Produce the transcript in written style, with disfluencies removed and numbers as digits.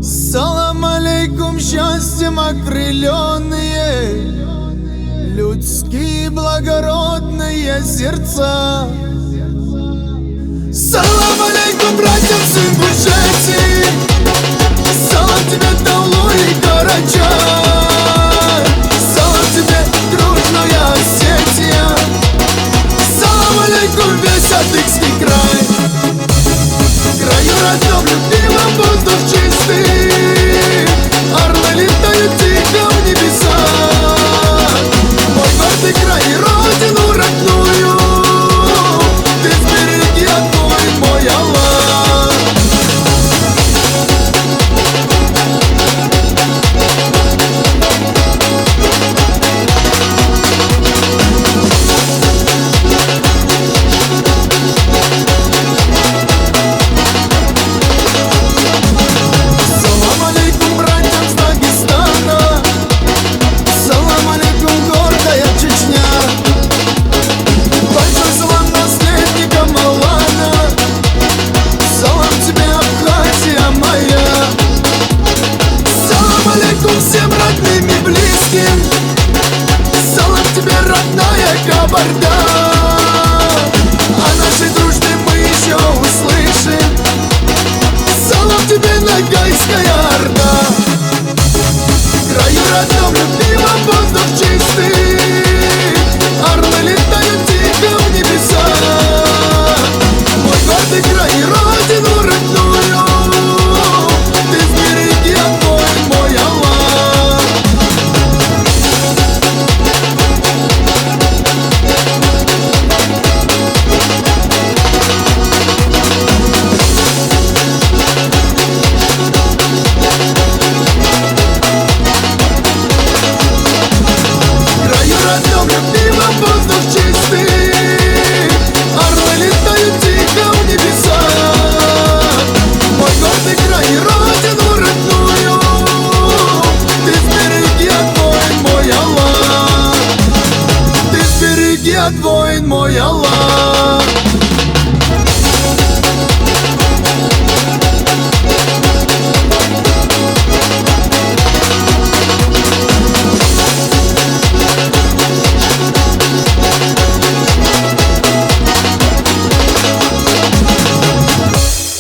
Салам алейкум, счастьем окрыленные, людские благородные сердца. Салам алейкум, братьям, сын Буджети, салам тебе, Таулу и Карачай, салам тебе, дружная Осетия, салам алейкум, весь Адыгский край. В краю родном, любимом, воздух чистый, орлы летают тихо в небеса. Мой гордый край и родину родную ты сбереги, огонь мой Аллах. Всем родным и близким, салам тебе, родная Кабарда. О нашей дружбе мы еще услышим. Салам тебе, Ногайская Орда. В краю родном, любимом, воздух чистый, орлы летают тихо в небеса. Мой гордый край и родину родную ты сбереги, огонь мой Аллах. Любимом, воздух чистый, орлы летают тихо в небеса. Мой гордый край и родину родную ты сбереги, огонь мой Аллах. Ты сбереги, огонь мой Аллах.